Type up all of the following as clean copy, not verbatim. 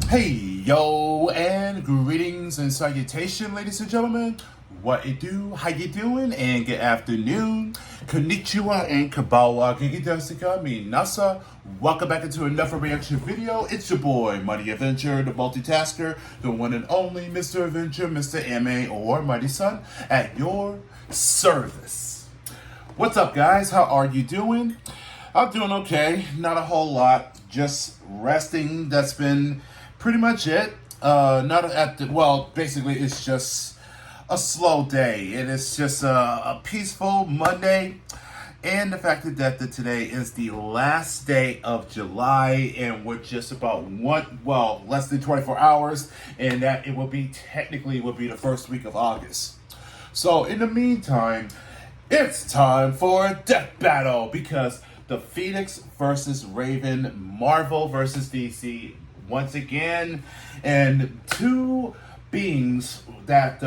Hey, yo, and greetings and salutation, ladies and gentlemen. What it do, how you doing, and good afternoon. Konnichiwa and kabawa, kikidasika, minasa. Welcome back into another reaction video. It's your boy, Mighty Adventure, the multitasker, the one and only Mr. Adventure, Mr. MA, or Mighty Son, at your service. What's up, guys? How are you doing? I'm doing okay. Not a whole lot. Just resting. That's been pretty much it. Basically, it's just a slow day. It is just a peaceful Monday. And the fact that today is the last day of July, and we're just about less than 24 hours, and that it will be the first week of August. So in the meantime, it's time for Death Battle, because the Phoenix versus Raven, Marvel versus DC, once again, and two beings that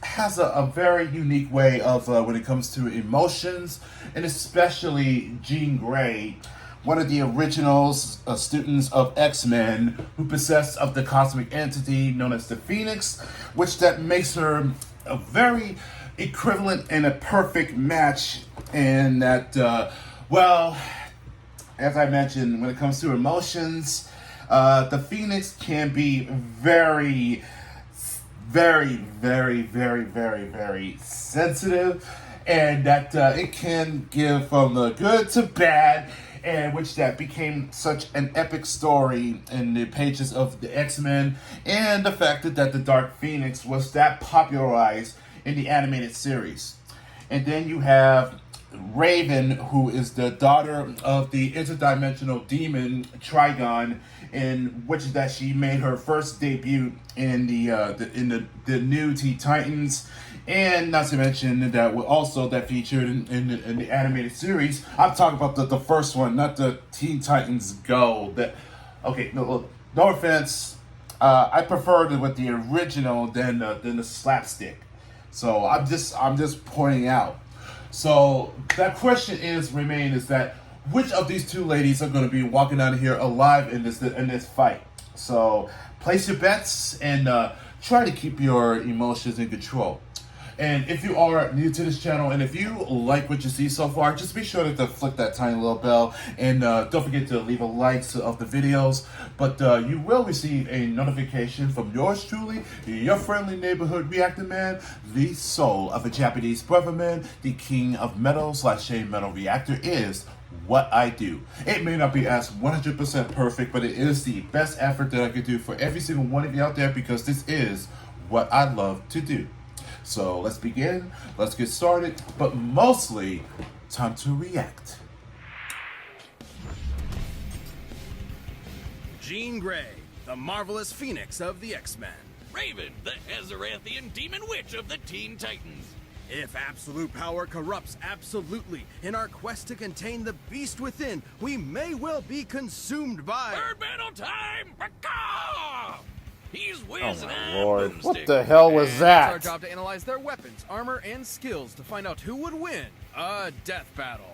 has a very unique way of when it comes to emotions, and especially Jean Grey, one of the original students of X-Men, who possessed of the cosmic entity known as the Phoenix, which that makes her a very equivalent and a perfect match. And that as I mentioned, when it comes to emotions, the Phoenix can be very, very, very, very, very, very sensitive, and that it can give from the good to bad, and which that became such an epic story in the pages of the X-Men, and the fact that the Dark Phoenix was that popularized in the animated series. And then you have Raven, who is the daughter of the interdimensional demon Trigon, in which that she made her first debut in the new Teen Titans, and not to mention that also that featured in the animated series. I'm talking about the first one, not the Teen Titans Go. No offense, I preferred it with the original than the slapstick. So I'm just pointing out. So that question remains that which of these two ladies are going to be walking out of here alive in this fight? So place your bets and try to keep your emotions in control. And if you are new to this channel, and if you like what you see so far, just be sure to flick that tiny little bell, and don't forget to leave a like of the videos. But you will receive a notification from yours truly, your friendly neighborhood reactor man, the soul of a Japanese brother man, the king of metal / shade metal reactor is what I do. It may not be as 100% perfect, but it is the best effort that I could do for every single one of you out there, because this is what I love to do. So let's begin, let's get started, but mostly time to react. Jean Grey, the marvelous Phoenix of the X-Men. Raven, the Azarathian demon witch of the Teen Titans. If absolute power corrupts absolutely, in our quest to contain the beast within, we may well be consumed by... Bird battle time! Baka! He's whiz Oh and my I'm lord, boomstick. what the hell was It's our that? job to analyze their weapons, armor, and skills to find out who would win a death battle.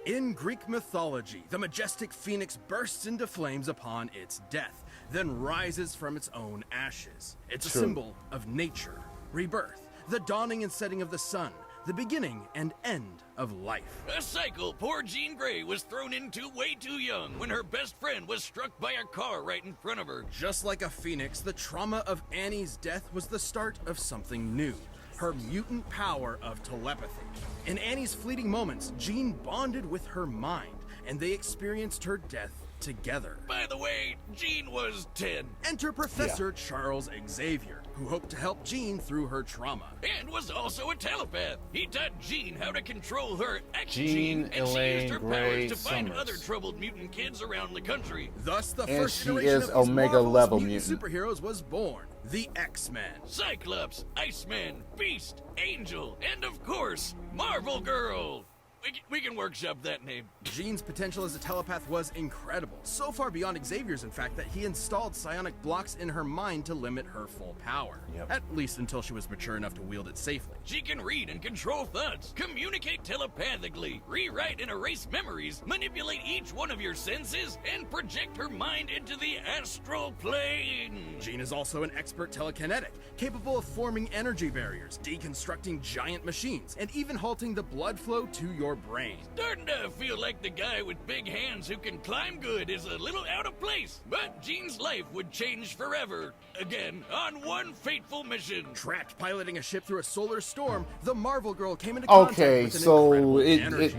In Greek mythology, the majestic phoenix bursts into flames upon its death, then rises from its own ashes. It's a symbol of nature, rebirth, the dawning and setting of the sun, the beginning and end of life. A cycle poor Jean Grey was thrown into way too young when her best friend was struck by a car right in front of her. Just like a phoenix, the trauma of Annie's death was the start of something new. Her mutant power of telepathy. In Annie's fleeting moments, Jean bonded with her mind, and they experienced her death together. By the way, Jean was 10. Enter Professor Charles Xavier, who hoped to help Jean through her trauma. And was also a telepath. He taught Jean how to control her X Jean gene, and she Elaine used her Grey powers to find Summers. other troubled mutant kids around the country. Thus, the And first she generation is of these Omega marvelous level mutant mutant. superheroes was born. The X-Men. Cyclops, Iceman, Beast, Angel, and of course, Marvel Girl. We can workshop that name. Jean's potential as a telepath was incredible, so far beyond Xavier's, in fact, that he installed psionic blocks in her mind to limit her full power. Yep. At least until she was mature enough to wield it safely. She can read and control thoughts, communicate telepathically, rewrite and erase memories, manipulate each one of your senses, and project her mind into the astral plane. Jean is also an expert telekinetic, capable of forming energy barriers, deconstructing giant machines, and even halting the blood flow to your brain. Starting to feel like the guy with big hands who can climb good is a little out of place, but Jean's life would change forever. Again, on one fateful mission. Trapped piloting a ship through a solar storm, the Marvel Girl came into contact Okay, with an so incredible energy.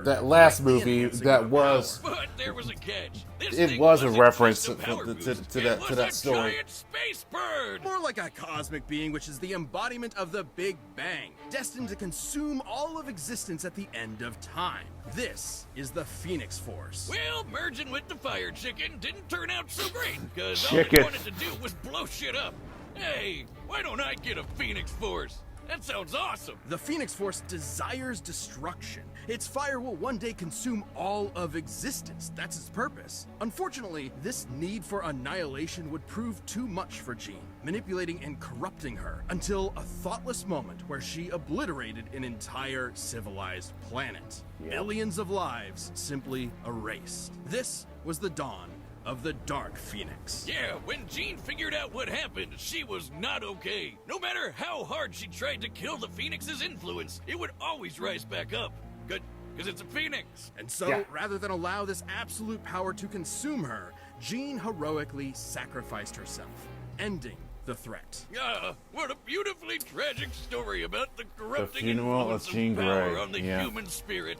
that last movie that was But there was a catch. This it thing was a wasn't reference just a to power boost, that it was a story. giant space bird. More like a cosmic being, which is the embodiment of the Big Bang, destined to consume all of existence at the end of time. This is the Phoenix Force. Well, merging with the fire chicken didn't turn out so great, because all Chicken. it wanted to do was blow shit up. Hey, why don't I get a Phoenix Force? That sounds awesome. The Phoenix Force desires destruction. Its fire will one day consume all of existence. That's its purpose. Unfortunately, this need for annihilation would prove too much for Jean, manipulating and corrupting her until a thoughtless moment where she obliterated an entire civilized planet. Billions of lives simply erased. This was the dawn of the Dark Phoenix. Yeah, when Jean figured out what happened, she was not okay. No matter how hard she tried to kill the Phoenix's influence, it would always rise back up. Good, because it's a Phoenix. And so, Yeah. rather than allow this absolute power to consume her, Jean heroically sacrificed herself, ending the threat. Ah, what a beautifully tragic story about the corrupting funeral of influence Jean power Grey, on the yeah. human spirit.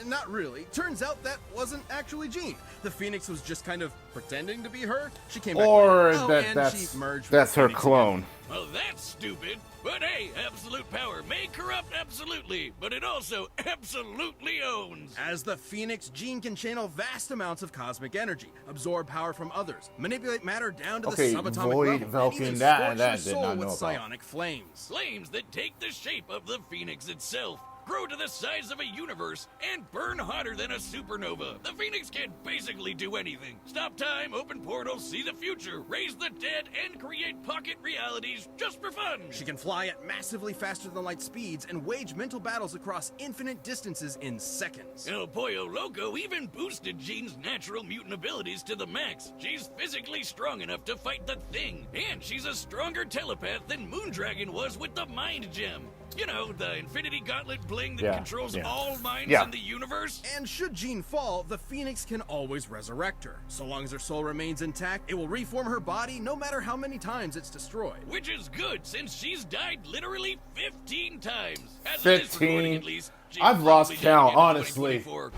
Not really. Turns out that wasn't actually Jean. The Phoenix was just kind of pretending to be her. She came back Or later. that and she merged with that's the her Phoenix clone. Well, that's stupid. But hey, absolute power may corrupt absolutely, but it also absolutely owns. As the Phoenix, Jean can channel vast amounts of cosmic energy, absorb power from others, manipulate matter down to Okay, the subatomic Void, level, Vulcan, and even that scorch did your soul not know with about. psionic flames. Flames that take the shape of the Phoenix itself, grow to the size of a universe, and burn hotter than a supernova. The Phoenix can basically do anything. Stop time, open portals, see the future, raise the dead, and create pocket realities just for fun. She can fly at massively faster than light speeds and wage mental battles across infinite distances in seconds. El Pollo Loco even boosted Jean's natural mutant abilities to the max. She's physically strong enough to fight the Thing, and she's a stronger telepath than Moondragon was with the Mind Gem. You know, the Infinity Gauntlet bling that Yeah, controls yeah. all minds Yeah. in the universe. And should Jean fall, the Phoenix can always resurrect her. So long as her soul remains intact, it will reform her body no matter how many times it's destroyed. Which is good, since she's died literally 15 times. As of this 15? recording, at least. She's I've lost probably count, dead in honestly. 2024.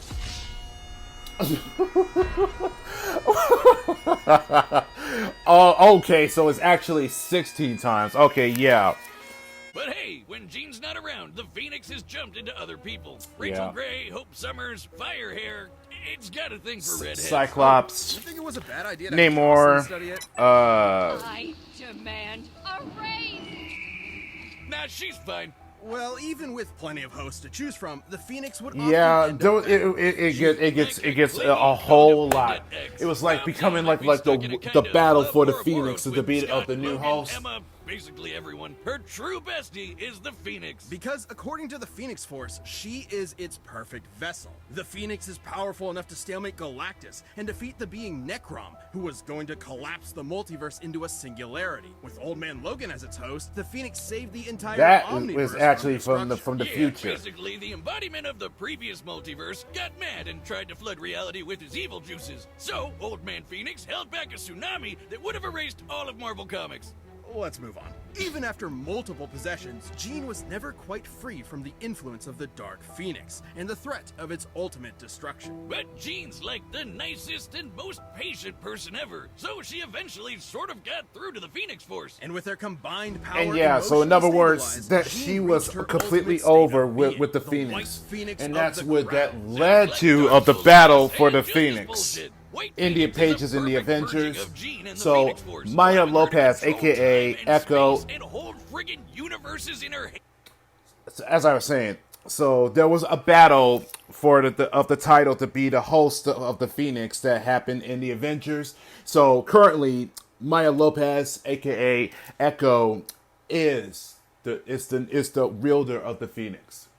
Oh, okay, so it's actually 16 times. Okay, yeah. But hey, when Jean's not around, the Phoenix has jumped into other people. Rachel Yeah. Gray, Hope Summers, Firehair. It's got a thing for redheads. Cyclops, You think it was a bad idea to Namor, have study it? I demand a raise! Nah, she's fine. Well, even with plenty of hosts to choose from, the Phoenix would often yeah, end don't, up it gets a whole lot. It was like becoming like the battle for the Phoenix to the beat of the new host. Emma, basically everyone. Her true bestie is the Phoenix. Because according to the Phoenix Force, she is its perfect vessel. The Phoenix is powerful enough to stalemate Galactus and defeat the being Necrom, who was going to collapse the multiverse into a singularity. With Old Man Logan as its host, the Phoenix saved the entire That omniverse was actually from destruction. the Yeah, future. basically the embodiment of the previous multiverse got mad and tried to flood reality with his evil juices. So, Old Man Phoenix held back a tsunami that would have erased all of Marvel Comics. Let's move on. Even after multiple possessions, Jean was never quite free from the influence of the Dark Phoenix and the threat of its ultimate destruction. But Jean's like the nicest and most patient person ever, so she eventually sort of got through to the Phoenix Force. And with their combined power, And yeah, so in other words, that Jean she was reached her completely ultimate state over of with being, the the Phoenix. White Phoenix And of that's the what that ground. led Sounds to like of the Dark battle Souls for and the Justice Phoenix. bullshit. White In the Phoenix is pages in the perfect merging Avengers. of Jean and the So Phoenix Force. Maya Allowing her to Lopez, control aka time and Echo, space and hold friggin' universes in her head. as I was saying, So there was a battle for the title to be the host of the Phoenix that happened in the Avengers. So currently, Maya Lopez, aka Echo, is the wielder of the Phoenix.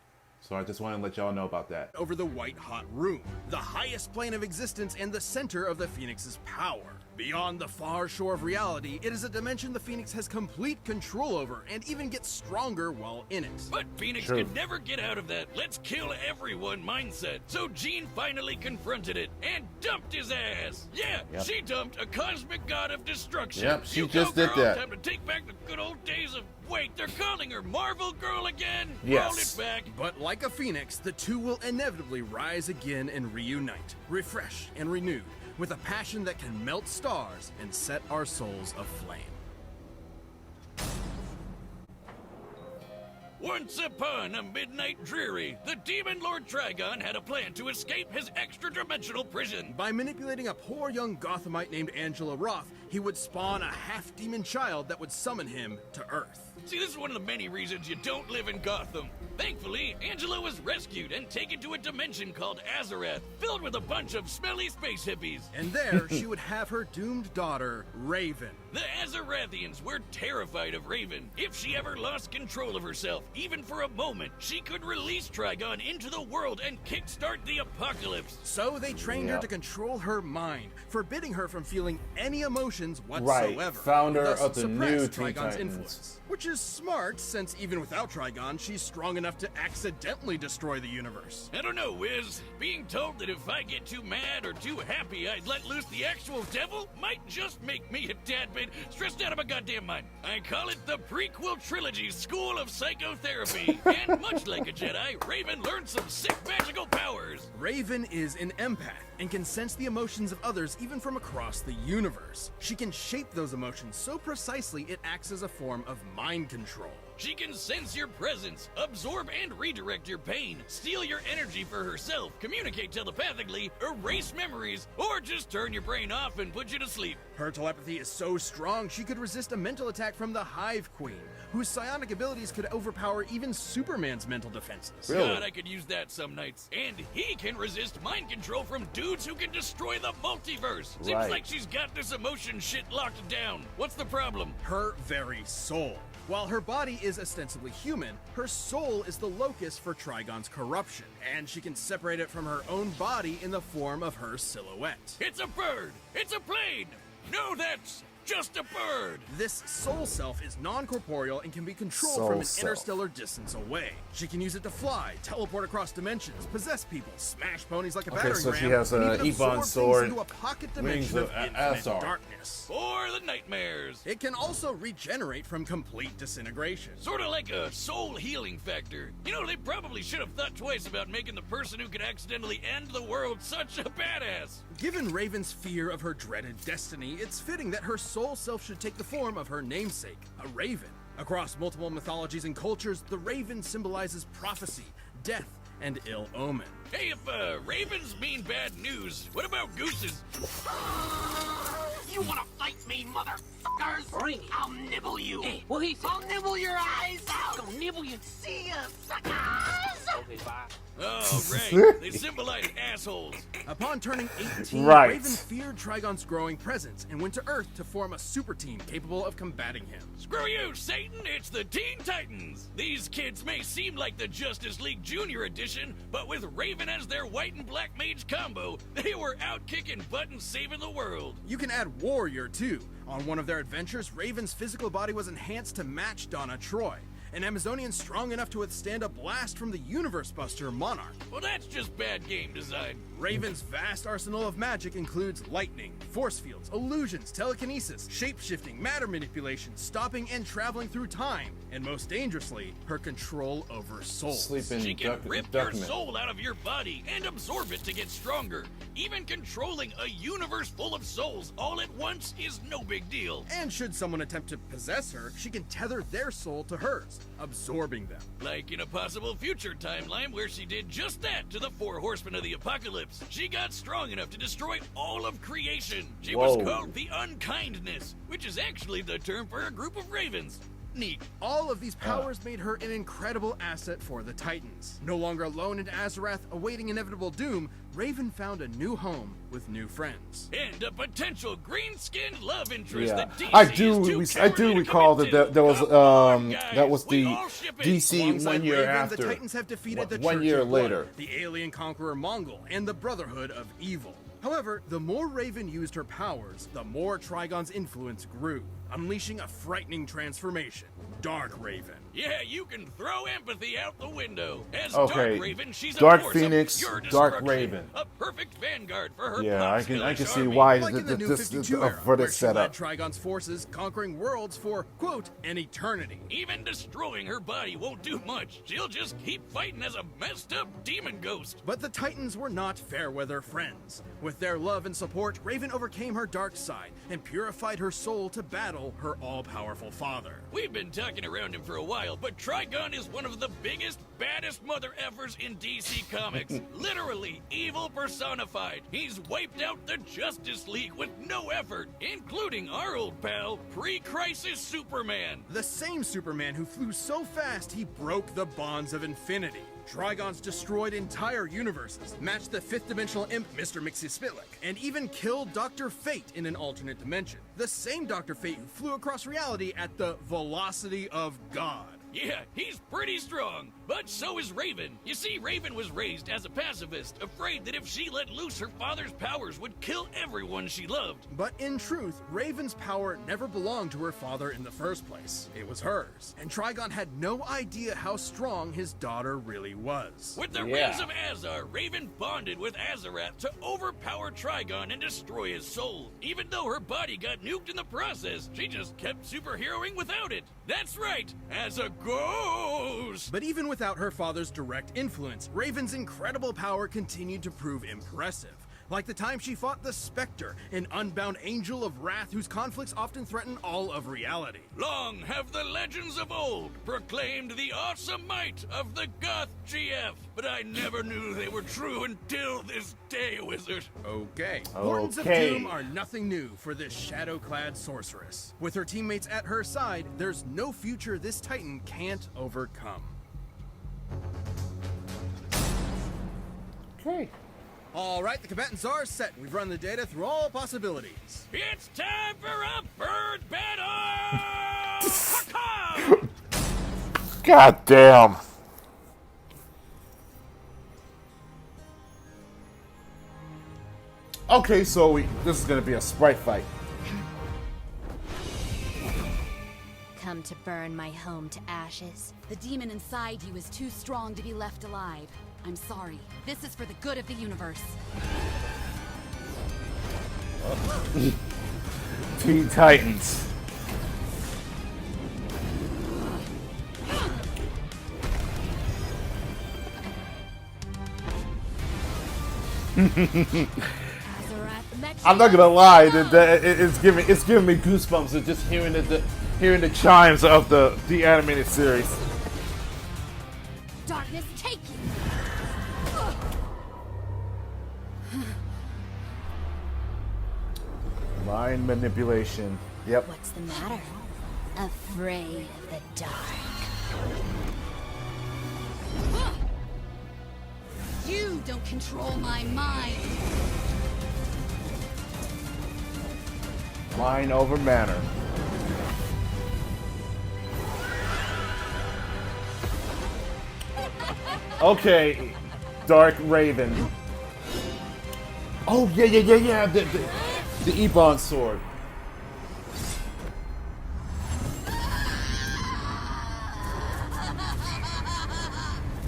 So I just want to let y'all know about that. Over the white-hot room, the highest plane of existence and the center of the Phoenix's power. Beyond the far shore of reality, it is a dimension the Phoenix has complete control over and even gets stronger while in it. But Phoenix can never get out of that let's kill everyone mindset. So Jean finally confronted it and dumped his ass. Yeah, she dumped a cosmic god of destruction. Yep, she You just go, did girl. that. Time to take back the good old days of... Wait, they're calling her Marvel Girl again? Yes. Roll it back. But like a phoenix, the two will inevitably rise again and reunite, refreshed and renewed, with a passion that can melt stars and set our souls aflame. Once upon a midnight dreary, the demon Lord Trigon had a plan to escape his extra-dimensional prison. By manipulating a poor young Gothamite named Angela Roth, he would spawn a half-demon child that would summon him to Earth. See, this is one of the many reasons you don't live in Gotham. Thankfully, Angela was rescued and taken to a dimension called Azarath, filled with a bunch of smelly space hippies. And there, she would have her doomed daughter, Raven. The Azarathians were terrified of Raven. If she ever lost control of herself, even for a moment, she could release Trigon into the world and kickstart the apocalypse. So they trained her to control her mind, forbidding her from feeling any emotions whatsoever. Right, founder thus of the new suppressed Teen Trigon's Titans. influence. Which is smart, since even without Trigon, she's strong enough to accidentally destroy the universe. I don't know, Wiz. Being told that if I get too mad or too happy I'd let loose the actual devil might just make me a tad bit stressed out of my goddamn mind. I call it the prequel trilogy School of Psychotherapy. And much like a Jedi, Raven learned some sick magical powers. Raven is an empath and can sense the emotions of others even from across the universe. She can shape those emotions so precisely it acts as a form of mind control. She can sense your presence, absorb and redirect your pain, steal your energy for herself, communicate telepathically, erase memories, or just turn your brain off and put you to sleep. Her telepathy is so strong she could resist a mental attack from the Hive Queen, whose psionic abilities could overpower even Superman's mental defenses. Really? God, I could use that some nights. And he can resist mind control from dudes who can destroy the multiverse. Seems Right. like she's got this emotion shit locked down. What's the problem? Her very soul. While her body is ostensibly human, her soul is the locus for Trigon's corruption, and she can separate it from her own body in the form of her silhouette. It's a bird! It's a plane! No, that's just a bird! This soul self is non-corporeal and can be controlled Soul from an self. interstellar distance away. She can use it to fly, teleport across dimensions, possess people, smash ponies like a Okay, battering so she ram, has and a even Ebon absorb things sword, into a pocket wings dimension of of infinite Azar. darkness. Or the nightmares. It can also regenerate from complete disintegration. Sort of like a soul healing factor. You know, they probably should have thought twice about making the person who could accidentally end the world such a badass. Given Raven's fear of her dreaded destiny, it's fitting that her soul self should take the form of her namesake, a raven. Across multiple mythologies and cultures, the raven symbolizes prophecy, death, and ill omen. Hey, if ravens mean bad news, what about gooses? You wanna fight me, motherfuckers? Bring it. I'll nibble you. Hey, what he said? I'll nibble your eyes out. Gonna nibble you. See ya, suckers. Okay, bye. Oh, right. They symbolize assholes. Upon turning 18, Right. Raven feared Trigon's growing presence and went to Earth to form a super team capable of combating him. Screw you, Satan! It's the Teen Titans! These kids may seem like the Justice League Junior Edition, but with Raven as their white and black mage combo, they were out kicking butt and saving the world. You can add Warrior, too. On one of their adventures, Raven's physical body was enhanced to match Donna Troy, an Amazonian strong enough to withstand a blast from the Universe Buster Monarch. Well, that's just bad game design. Raven's vast arsenal of magic includes lightning, force fields, illusions, telekinesis, shape-shifting, matter manipulation, stopping and traveling through time, and most dangerously, her control over souls. Sleeping She can rip your document. soul out of your body and absorb it to get stronger. Even controlling a universe full of souls all at once is no big deal. And should someone attempt to possess her, she can tether their soul to hers, absorbing them. Like in a possible future timeline where she did just that to the Four Horsemen of the Apocalypse. She got strong enough to destroy all of creation. She was Whoa. called the Unkindness, which is actually the term for a group of ravens. neat. All of these powers made her an incredible asset for the Titans. No longer alone in Azarath, awaiting inevitable doom, Raven found a new home with new friends. And a potential green-skinned love interest Yeah, that DC I is too I do cowardly to recall commit that to. there was Come on, that guys, was we the all ship it. DC Alongside 1 year Raven, after. the Titans have defeated the One Church year of Blood, later. the alien conqueror Mongol, and the Brotherhood of Evil. However, the more Raven used her powers, the more Trigon's influence grew, unleashing a frightening transformation. Dark Raven. Yeah, you can throw empathy out the window. As Okay, Dark Raven, she's Dark a force Phoenix, of pure Dark destruction. Raven. A perfect vanguard for her Yeah, I can populous see army. why Like in the New this 52 era, for where this she led setup. Trigon's forces, conquering worlds for, quote, an eternity. Even destroying her body won't do much. She'll just keep fighting as a messed up demon ghost. But the Titans were not fair-weather friends. With their love and support, Raven overcame her dark side and purified her soul to battle her all-powerful father. We've been talking around him for a while, but Trigon is one of the biggest, baddest mother effers in DC Comics. Literally, evil personified. He's wiped out the Justice League with no effort, including our old pal, pre-crisis Superman. The same Superman who flew so fast he broke the bonds of infinity. Trigon's destroyed entire universes, matched the fifth-dimensional imp Mr. Mxyzptlk, and even killed Dr. Fate in an alternate dimension. The same Dr. Fate who flew across reality at the velocity of God. Yeah, he's pretty strong, but so is Raven. You see, Raven was raised as a pacifist, afraid that if she let loose her father's powers would kill everyone she loved. But in truth, Raven's power never belonged to her father in the first place. It was hers, and Trigon had no idea how strong his daughter really was. With the Yeah. Rings of Azar, Raven bonded with Azarath to overpower Trigon and destroy his soul. Even though her body got nuked in the process, she just kept superheroing without it. That's right, as a ghost! But even without her father's direct influence, Raven's incredible power continued to prove impressive. Like the time she fought the Spectre, an unbound angel of wrath whose conflicts often threaten all of reality. Long have the legends of old proclaimed the awesome might of the Goth GF, but I never knew they were true until this day, Wizard. Okay. Portents of Okay. Doom are nothing new for this shadow-clad sorceress. With her teammates at her side, there's no future this Titan can't overcome. Okay. All right, the combatants are set. We've run the data through all possibilities. It's time for a bird battle! God damn. Okay, so this is gonna be a sprite fight. Come to burn my home to ashes. The demon inside you is too strong to be left alive. I'm sorry. This is for the good of the universe. Teen Titans. I'm not gonna lie, it's giving me goosebumps just hearing the chimes of the animated series. Darkness, take you! Mind manipulation. Yep. What's the matter? Afraid of the dark. You don't control my mind. Mind over matter. Okay, Dark Raven. Oh yeah. The Ebon sword.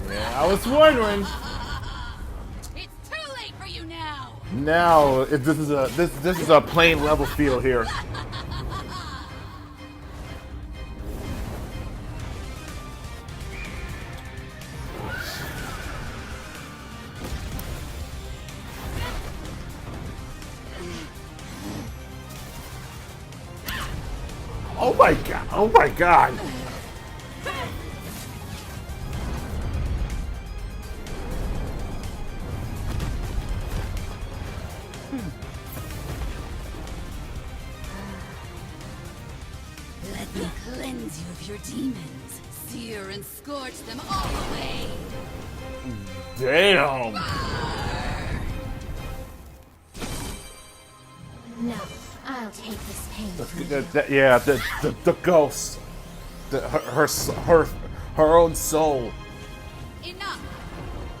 Yeah, I was wondering. It's too late for you now. Now this is a plain level field here. Oh my god! Oh my god! Let me cleanse you of your demons. Sear and scorch them all away. Damn. No, I'll take this pain. The ghost, her own soul. Enough!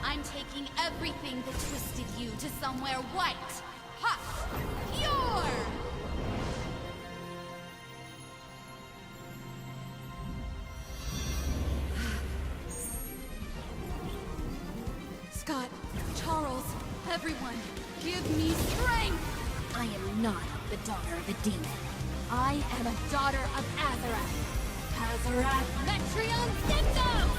I'm taking everything that twisted you to somewhere white, hot, pure! Scott, Charles, everyone, give me strength! I am not the daughter of a demon. I am a daughter of Azarath. Azarath Metrion Synthos!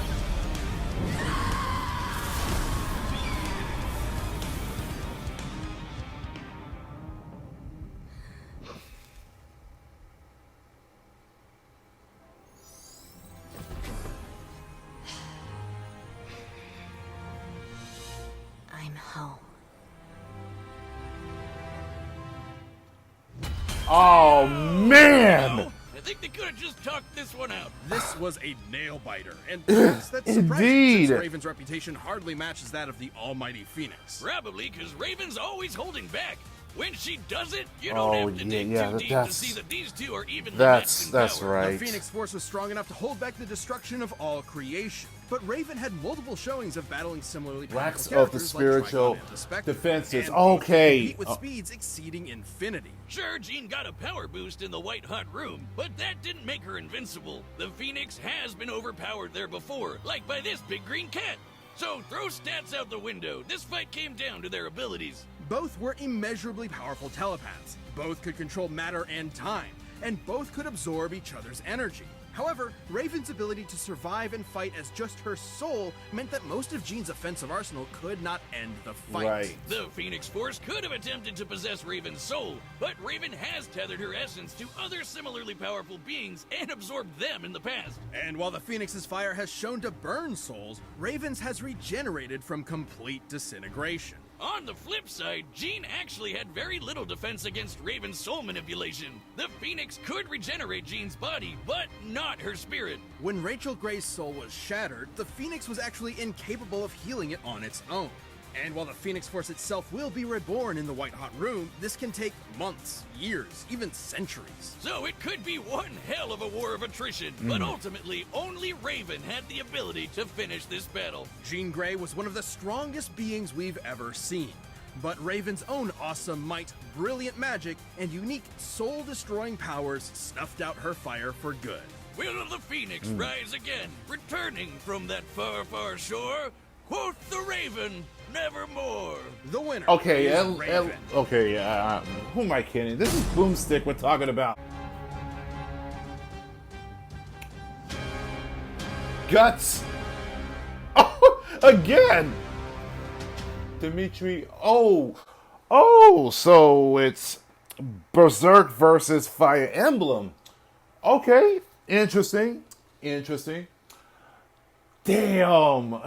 I'm home. Oh man! Oh, I think they could have just talked this one out. This was a nail-biter, and that's surprising Indeed. since Raven's reputation hardly matches that of the almighty Phoenix. Probably because Raven's always holding back. When she does it, you don't Oh, have to dig yeah, too deep to that's- see that these two are even That's right. The Phoenix Force was strong enough to hold back the destruction of all creation, but Raven had multiple showings of battling similarly Wax powerful of the characters spiritual like Trigon and the Spectre, defenses. and both Okay. compete with speeds exceeding infinity. Sure, Jean got a power boost in the White Hot Room, but that didn't make her invincible. The Phoenix has been overpowered there before, like by this big green cat. So throw stats out the window. This fight came down to their abilities. Both were immeasurably powerful telepaths. Both could control matter and time, and both could absorb each other's energy. However, Raven's ability to survive and fight as just her soul meant that most of Jean's offensive arsenal could not end the fight. Right. The Phoenix Force could have attempted to possess Raven's soul, but Raven has tethered her essence to other similarly powerful beings and absorbed them in the past. And while the Phoenix's fire has shown to burn souls, Raven's has regenerated from complete disintegration. On the flip side, Jean actually had very little defense against Raven's soul manipulation. The Phoenix could regenerate Jean's body, but not her spirit. When Rachel Gray's soul was shattered, the Phoenix was actually incapable of healing it on its own. And while the Phoenix Force itself will be reborn in the White Hot Room, this can take months, years, even centuries. So it could be one hell of a war of attrition, but ultimately only Raven had the ability to finish this battle. Jean Grey was one of the strongest beings we've ever seen. But Raven's own awesome might, brilliant magic, and unique soul-destroying powers snuffed out her fire for good. Will the Phoenix rise again, returning from that far, far shore? Quoth the Raven, nevermore. The winner Okay, is Raven. who am I kidding? This is Boomstick we're talking about. Guts! Oh, again! Dimitri, oh, so it's Berserk versus Fire Emblem. Okay, interesting. Damn.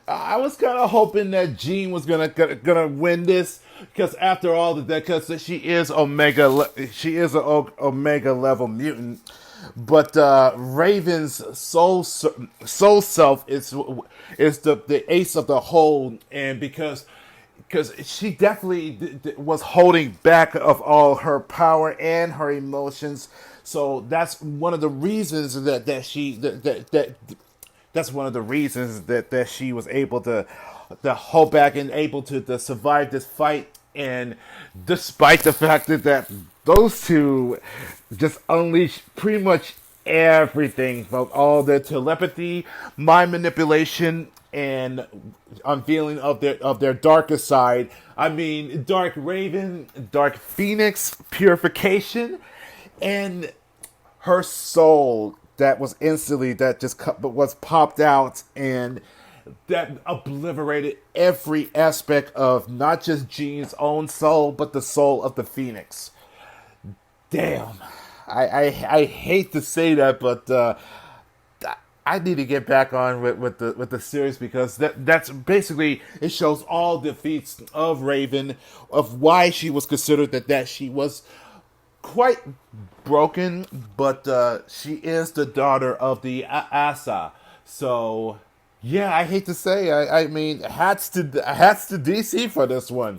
I was kind of hoping that Jean was gonna win this because after all because she is Omega level mutant, but Raven's soul self is the ace of the whole, and because she definitely was holding back of all her power and her emotions. So that's one of the reasons that she was able to hold back and able to survive this fight. And despite the fact that those two just unleashed pretty much everything from all their telepathy, mind manipulation, and unveiling of their darker side. I mean, Dark Raven, Dark Phoenix, purification, and her soul that was instantly was popped out, and that obliterated every aspect of not just Jean's own soul, but the soul of the Phoenix. Damn, I hate to say that, but I need to get back on with the series, because that's basically, it shows all defeats of Raven, of why she was considered that she was quite broken, but she is the daughter of the Asa. So, yeah, I hate to say, I mean, hats to DC for this one.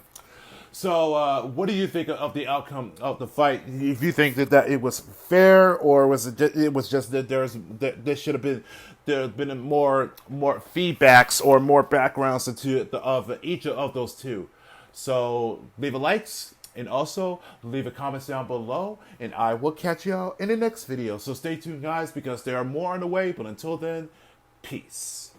So, what do you think of the outcome of the fight? If you think that it was fair, or was it was just that there should have been more feedbacks or more backgrounds into of each of those two. So, leave a likes. And also, leave a comment down below, and I will catch y'all in the next video. So stay tuned, guys, because there are more on the way. But until then, peace.